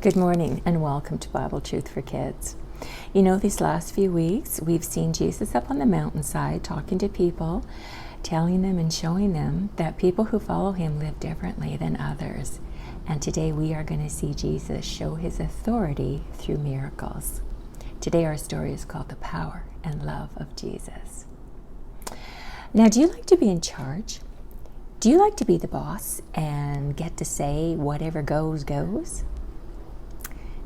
Good morning and welcome to Bible Truth for Kids. You know, these last few weeks, we've seen Jesus up on the mountainside talking to people, telling them and showing them that people who follow him live differently than others. And today we are going to see Jesus show his authority through miracles. Today our story is called The Power and Love of Jesus. Now, do you like to be in charge? Do you like to be the boss and get to say whatever goes, goes?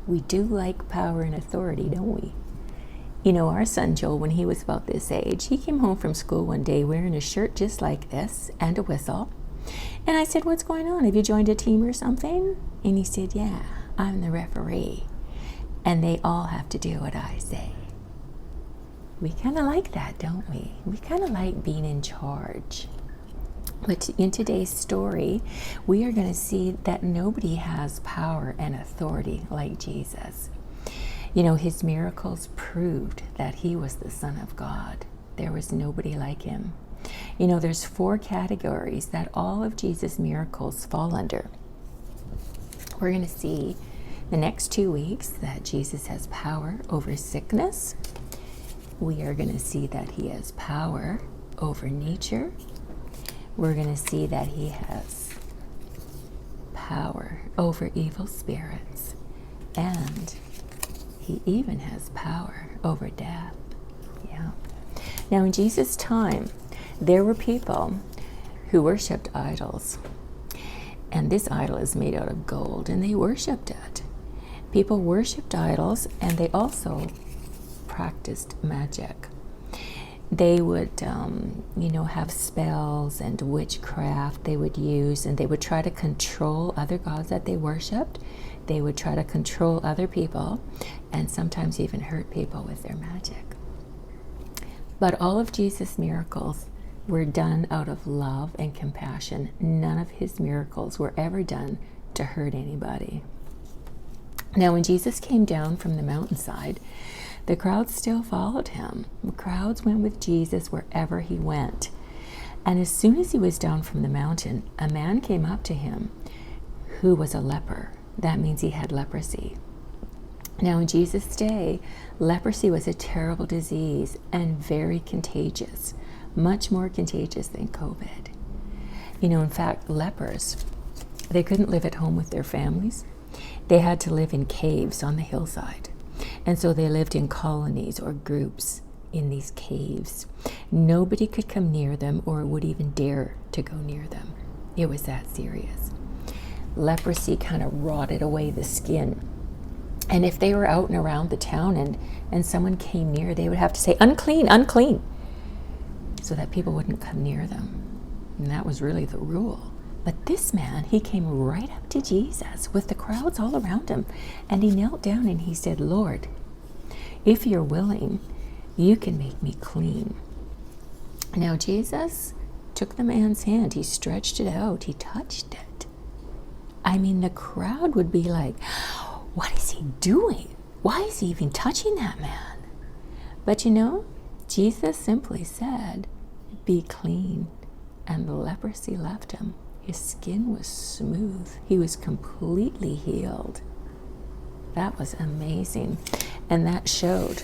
We do like power and authority, don't we? You know, our son Joel, when he was about this age, he came home from school one day wearing a shirt just like this and a whistle. And I said, "What's going on? Have you joined a team or something?" And he said, "Yeah, I'm the referee. And they all have to do what I say." We kind of like that, don't we? We kind of like being in charge. But in today's story, we are going to see that nobody has power and authority like Jesus. You know, his miracles proved that he was the Son of God. There was nobody like him. You know, there's 4 categories that all of Jesus' miracles fall under. We're going to see the next 2 weeks that Jesus has power over sickness. We are going to see that he has power over nature. We're going to see that he has power over evil spirits, and he even has power over death. Yeah. Now, in Jesus' time, there were people who worshipped idols, and this idol is made out of gold, and they worshipped it. People worshipped idols, and they also practiced magic. They would, have spells and witchcraft they would use, and they would try to control other gods that they worshipped. They would try to control other people and sometimes even hurt people with their magic. But all of Jesus' miracles were done out of love and compassion. None of his miracles were ever done to hurt anybody. Now, when Jesus came down from the mountainside, the crowds still followed him. The crowds went with Jesus wherever he went. And as soon as he was down from the mountain, a man came up to him who was a leper. That means he had leprosy. Now, in Jesus' day, leprosy was a terrible disease and very contagious, much more contagious than COVID. You know, in fact, lepers, they couldn't live at home with their families. They had to live in caves on the hillside. And so they lived in colonies or groups in these caves. Nobody could come near them or would even dare to go near them. It was that serious. Leprosy kind of rotted away the skin. And if they were out and around the town and someone came near, they would have to say, "Unclean, unclean," so that people wouldn't come near them. And that was really the rule. But this man, he came right up to Jesus with the crowds all around him. And he knelt down and he said, "Lord, if you're willing, you can make me clean." Now, Jesus took the man's hand. He stretched it out. He touched it. I mean, the crowd would be like, "What is he doing? Why is he even touching that man?" But you know, Jesus simply said, "Be clean." And the leprosy left him. His skin was smooth. He was completely healed. That was amazing. And that showed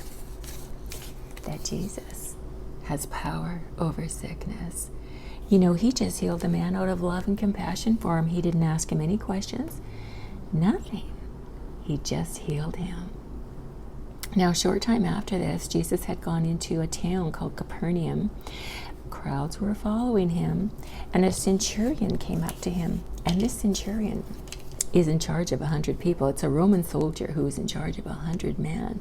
that Jesus has power over sickness. You know, he just healed the man out of love and compassion for him. He didn't ask him any questions. Nothing. He just healed him. Now, a short time after this, Jesus had gone into a town called Capernaum. Crowds were following him, and a centurion came up to him. And this centurion is in charge of 100 people. It's a Roman soldier who is in charge of 100 men.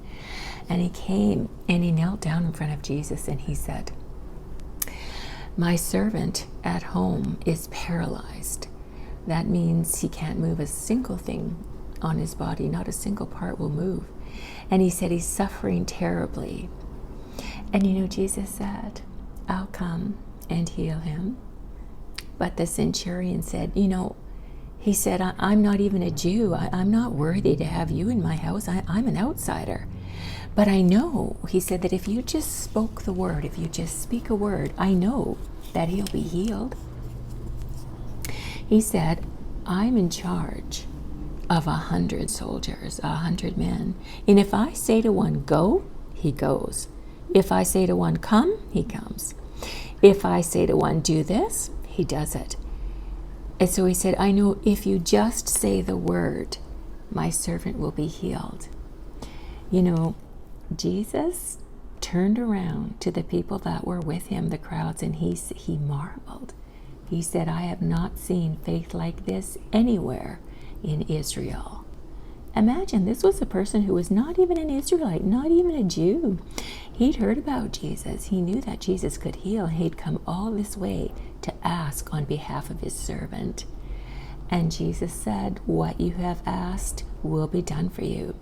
And he came and he knelt down in front of Jesus and he said, "My servant at home is paralyzed." That means he can't move a single thing on his body. Not a single part will move. And he said he's suffering terribly. And you know, Jesus said, "I'll come and heal him." But the centurion said, he said, I'm not even a Jew. I'm not worthy to have you in my house. I'm an outsider. But I know, he said, that if you just spoke the word, if you just speak a word, I know that he'll be healed. He said, "I'm in charge. of 100 soldiers, 100 men. And if I say to one, go, he goes. If I say to one, come, he comes. If I say to one, do this, he does it. And so he said, I know if you just say the word, my servant will be healed. You know, Jesus turned around to the people that were with him, the crowds, and he marveled. He said, I have not seen faith like this anywhere in Israel. Imagine, this was a person who was not even an Israelite, not even a Jew. He'd heard about Jesus. He knew that Jesus could heal. He'd come all this way to ask on behalf of his servant. And Jesus said, what you have asked will be done for you.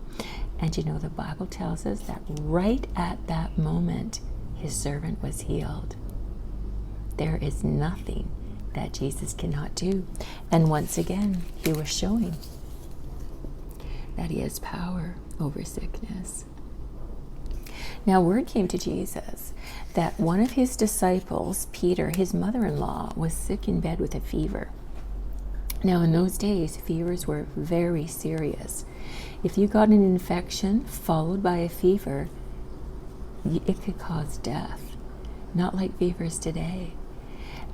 And you know, the Bible tells us that right at that moment, his servant was healed. There is nothing that Jesus cannot do. And once again, he was showing that he has power over sickness. Now, word came to Jesus that one of his disciples, Peter, his mother-in-law, was sick in bed with a fever. Now, in those days, fevers were very serious. If you got an infection followed by a fever, it could cause death, not like fevers today.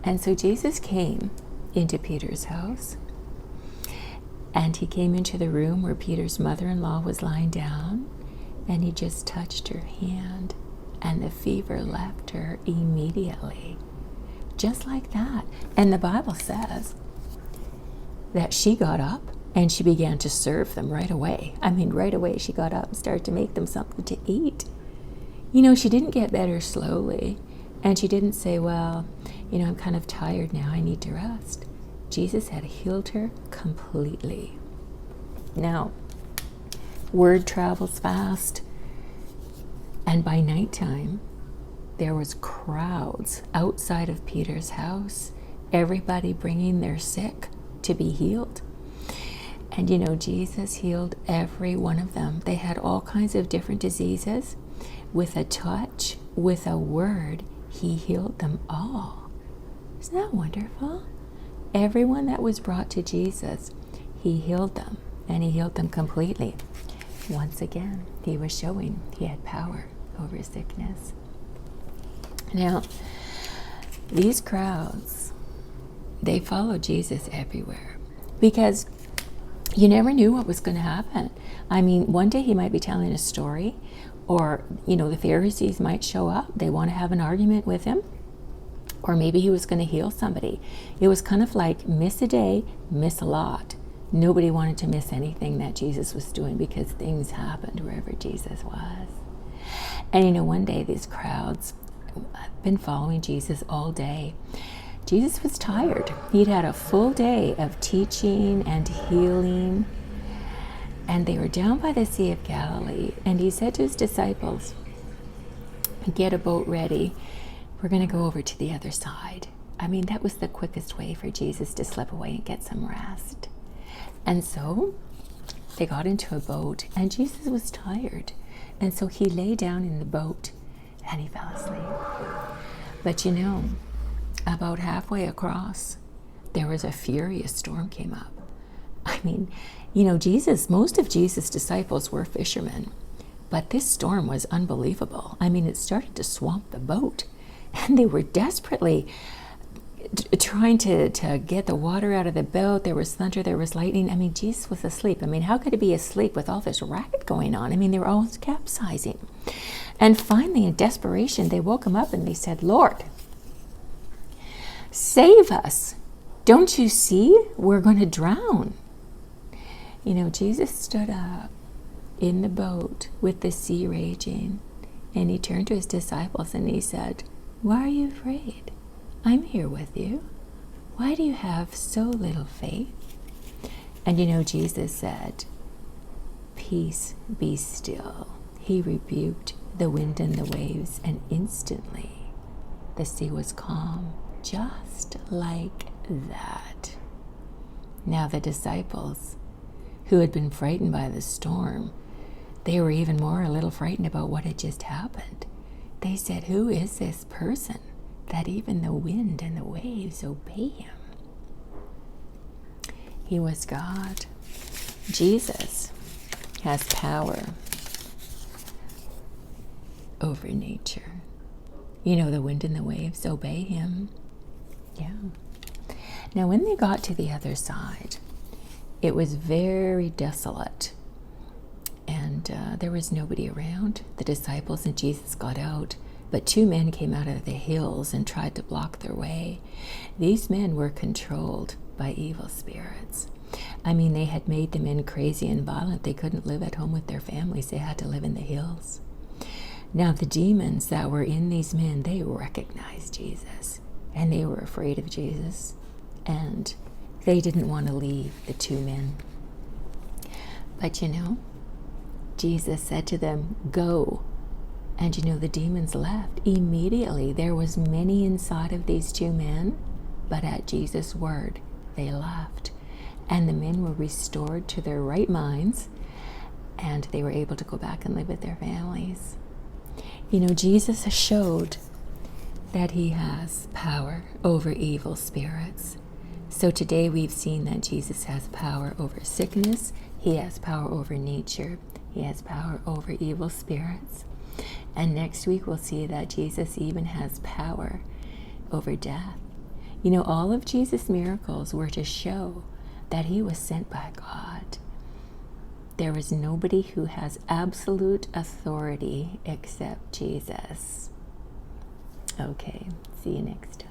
And so Jesus came into Peter's house, and he came into the room where Peter's mother-in-law was lying down, and he just touched her hand, and the fever left her immediately, just like that. And the Bible says that she got up and she began to serve them right away. I mean, right away she got up and started to make them something to eat. You know, she didn't get better slowly, and she didn't say, well, you know, I'm kind of tired now, I need to rest. Jesus had healed her completely. Now, word travels fast, and by nighttime, there was crowds outside of Peter's house, everybody bringing their sick to be healed. And you know, Jesus healed every one of them. They had all kinds of different diseases. With a touch, with a word, he healed them all. Isn't that wonderful? Everyone that was brought to Jesus, he healed them, and he healed them completely. Once again, he was showing he had power over sickness. Now, these crowds, they followed Jesus everywhere, because you never knew what was going to happen. I mean, one day he might be telling a story, or, you know, the Pharisees might show up. They want to have an argument with him. Or maybe he was going to heal somebody. It was kind of like miss a day, miss a lot. Nobody wanted to miss anything that Jesus was doing, because things happened wherever Jesus was. And you know, one day these crowds had been following Jesus all day. Jesus was tired. He'd had a full day of teaching and healing. And they were down by the Sea of Galilee. And he said to his disciples, get a boat ready. We're going to go over to the other side. I mean, that was the quickest way for Jesus to slip away and get some rest. And so they got into a boat, and Jesus was tired. And so he lay down in the boat and he fell asleep. But you know, about halfway across, there was a furious storm came up. I mean, you know, most of Jesus' disciples were fishermen, but this storm was unbelievable. I mean, it started to swamp the boat, and they were desperately trying to get the water out of the boat. There was thunder, there was lightning. I mean, Jesus was asleep. I mean, how could he be asleep with all this racket going on? I mean, they were all capsizing. And finally, in desperation, they woke him up and they said, Lord, save us. Don't you see? We're going to drown. You know, Jesus stood up in the boat with the sea raging, and he turned to his disciples and he said, why are you afraid? I'm here with you. Why do you have so little faith? And you know, Jesus said, peace, be still. He rebuked the wind and the waves, and instantly the sea was calm, just like that. Now the disciples, who had been frightened by the storm, they were even more a little frightened about what had just happened. They said, who is this person that even the wind and the waves obey him? He was God. Jesus has power over nature. You know, the wind and the waves obey him. Yeah. Now, when they got to the other side, it was very desolate, and there was nobody around. The disciples and Jesus got out, but two men came out of the hills and tried to block their way. These men were controlled by evil spirits. I mean, they had made the men crazy and violent. They couldn't live at home with their families. They had to live in the hills. Now, the demons that were in these men, they recognized Jesus, and they were afraid of Jesus, and they didn't want to leave the two men. But you know, Jesus said to them, "Go." And you know, the demons left. Immediately, there was many inside of these two men, but at Jesus' word, they left. And the men were restored to their right minds, and they were able to go back and live with their families. You know, Jesus showed that he has power over evil spirits. So today we've seen that Jesus has power over sickness, he has power over nature, he has power over evil spirits. And next week we'll see that Jesus even has power over death. You know, all of Jesus' miracles were to show that he was sent by God. There is nobody who has absolute authority except Jesus. Okay, see you next time.